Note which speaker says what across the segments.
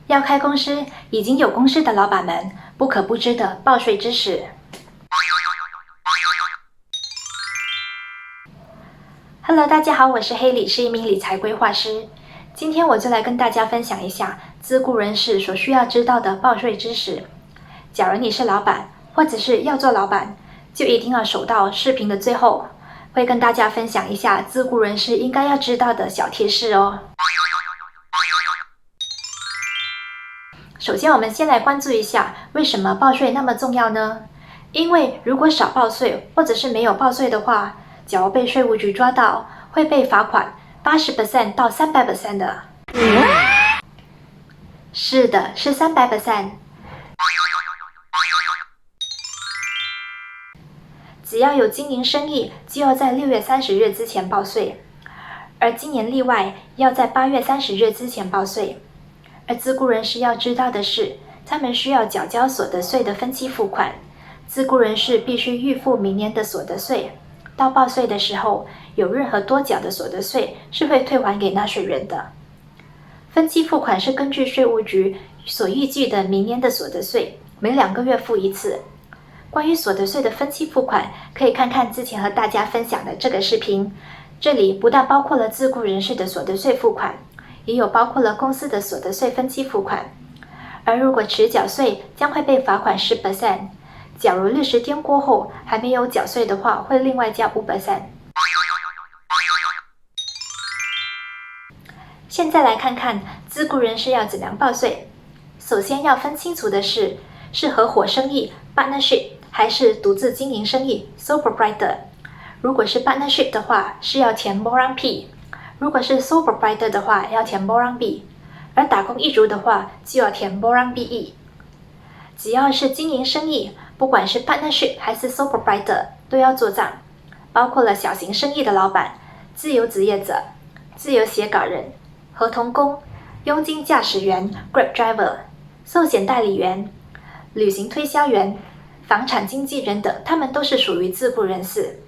Speaker 1: 要开公司，已经有公司的老板们不可不知的报税知识。Hello， 大家好，我是黑莉，是一名理财规划师。今天我就来跟大家分享一下自雇人士所需要知道的报税知识。假如你是老板，或者是要做老板，就一定要守到视频的最后，会跟大家分享一下自雇人士应该要知道的小贴士哦。首先，我们先来关注一下为什么报税那么重要呢？因为如果少报税或者是没有报税的话，假如被税务局抓到，会被罚款80% 到300% 的。是的，是300%。只要有经营生意，就要在6月30日之前报税，而今年例外，要在8月30日之前报税。而自雇人士要知道的是，他们需要缴交所得税的分期付款。自雇人士必须预付明年的所得税，到报税的时候，有任何多缴的所得税是会退还给纳税人的。分期付款是根据税务局所预计的明年的所得税，每2个月付一次。关于所得税的分期付款，可以看看之前和大家分享的这个视频。这里不但包括了自雇人士的所得税付款，也有包括了公司的所得税分期付款。而如果迟缴税，将会被罚款10%。假如60天过后还没有缴税的话，会另外加5%。现在来看看自雇人士要怎样报税。首先要分清楚的是合伙生意 partnership 还是独自经营生意 sole proprietor。如果是 partnership 的话，是要填 Borang P； 如果是 sole proprietor 的话，要填 Borang B； 而打工一族的话，就要填 Borang BE。只要是经营生意，不管是 partnership 还是 sole proprietor， 都要做账，包括了小型生意的老板、自由职业者、自由写稿人、合同工、佣金驾驶员 Grab Driver、寿险代理员、旅行推销员、房产经纪人等，他们都是属于自雇人士。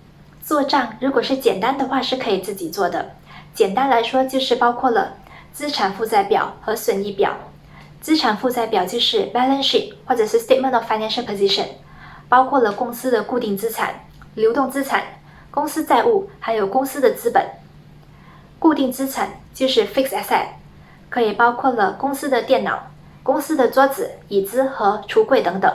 Speaker 1: 做账如果是简单的话，是可以自己做的。简单来说，就是包括了资产负债表和损益表。资产负债表就是 balance sheet 或者是 statement of financial position， 包括了公司的固定资产、流动资产、公司债务，还有公司的资本。固定资产就是 fixed asset， 可以包括了公司的电脑、公司的桌子、椅子和橱柜等等。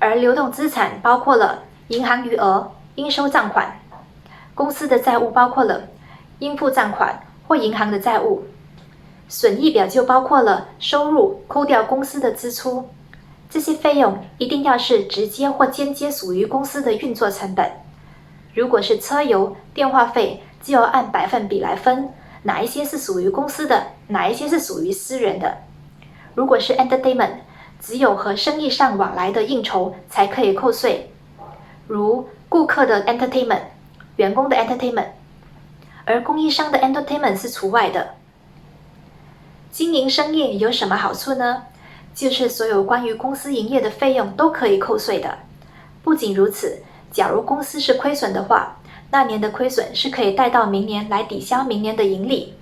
Speaker 1: 而流动资产包括了银行余额、应收账款。公司的债务包括了应付账款或银行的债务。损益表就包括了收入扣掉公司的支出，这些费用一定要是直接或间接属于公司的运作成本。如果是车油、电话费，就要按百分比来分，哪一些是属于公司的，哪一些是属于私人的。如果是 entertainment， 只有和生意上往来的应酬才可以扣税，如顾客的 entertainment、员工的 entertainment， 而供应商的 entertainment 是除外的。经营生意有什么好处呢？就是所有关于公司营业的费用都可以扣税的。不仅如此，假如公司是亏损的话，那年的亏损是可以带到明年来抵消明年的盈利，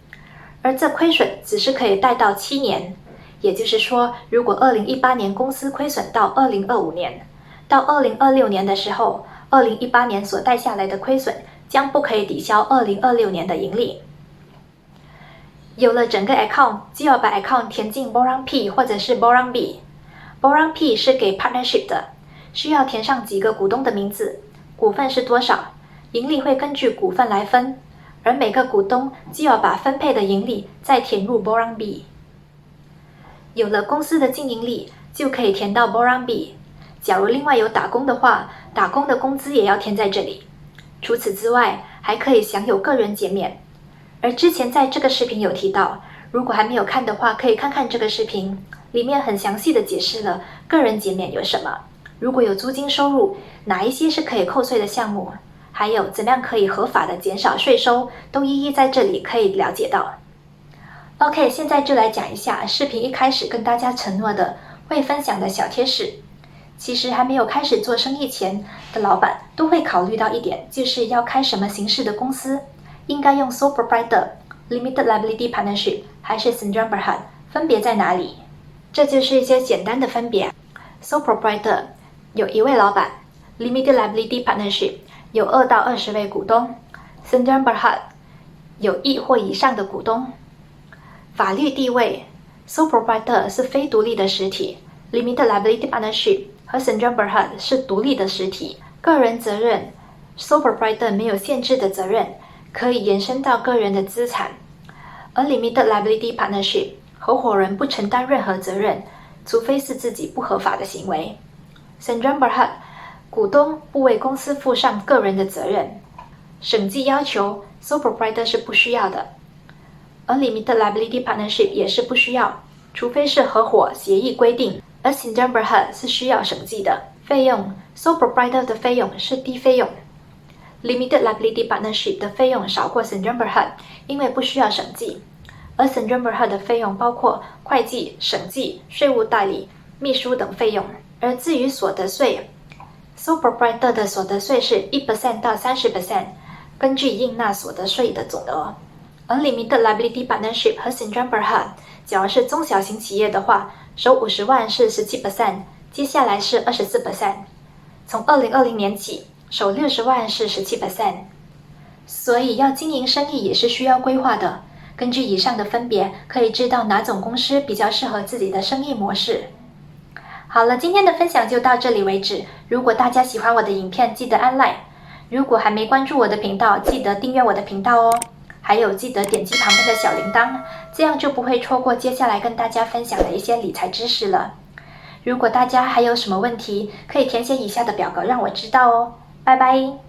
Speaker 1: 而这亏损只是可以带到7年。也就是说，如果2018年公司亏损到2025年，到2026年的时候，2018年所带下来的亏损将不可以抵消2026年的盈利。有了整个 account， 就要把 account 填进 Borang P 或者是 Borang B。Borang P 是给 partnership 的，需要填上几个股东的名字，股份是多少，盈利会根据股份来分，而每个股东就要把分配的盈利再填入 Borang B。有了公司的净盈利，就可以填到 Borang B。假如另外有打工的话，打工的工资也要填在这里。除此之外，还可以享有个人减免。而之前在这个视频有提到，如果还没有看的话，可以看看这个视频，里面很详细的解释了个人减免有什么，如果有租金收入，哪一些是可以扣税的项目，还有怎样可以合法的减少税收，都一一在这里可以了解到。OK， 现在就来讲一下视频一开始跟大家承诺的会分享的小贴士。其实还没有开始做生意前的老板都会考虑到一点，就是要开什么形式的公司，应该用 sole proprietor、limited liability partnership 还是 Sdn Bhd 分别在哪里？这就是一些简单的分别。Sole proprietor 有1位老板 ，Limited Liability Partnership 有2到20位股东 ，Sandra Berhad 有1或以上的股东。法律地位 ，Sole proprietor 是非独立的实体 ，Limited Liability Partnership 和 Sandra Berhad 是独立的实体。个人责任 ，Sole proprietor 没有限制的责任，可以延伸到个人的资产。而 Limited Liability Partnership 合伙人不承担任何责任，除非是自己不合法的行为。Sandra Berhad 股东不为公司负上个人的责任。审计要求 Sole proprietor 是不需要的，而 Limited Liability Partnership 也是不需要，除非是合伙协议规定。而 Sandra Berhad 是需要审计的。费用 Sole proprietor 的费用是低费用。Limited Liability Partnership 的费用少过 Sandra Berhad， 因为不需要审计。而 Sandra Berhad 的费用包括会计、审计、税务代理、秘书等费用。而至于所得税 ，Sole proprietor 的所得税是 1% 到 30%， 根据应纳所得税的总额。而 Limited Liability Partnership 和 Sandra Berhad， 假如是中小型企业的话，首50万是 17%， 接下来是 24%。从2020年起，首60万是 17%。所以要经营生意也是需要规划的。根据以上的分别，可以知道哪种公司比较适合自己的生意模式。好了，今天的分享就到这里为止。如果大家喜欢我的影片，记得按 like。如果还没关注我的频道，记得订阅我的频道哦。还有记得点击旁边的小铃铛，这样就不会错过接下来跟大家分享的一些理财知识了。如果大家还有什么问题，可以填写以下的表格让我知道哦。拜拜。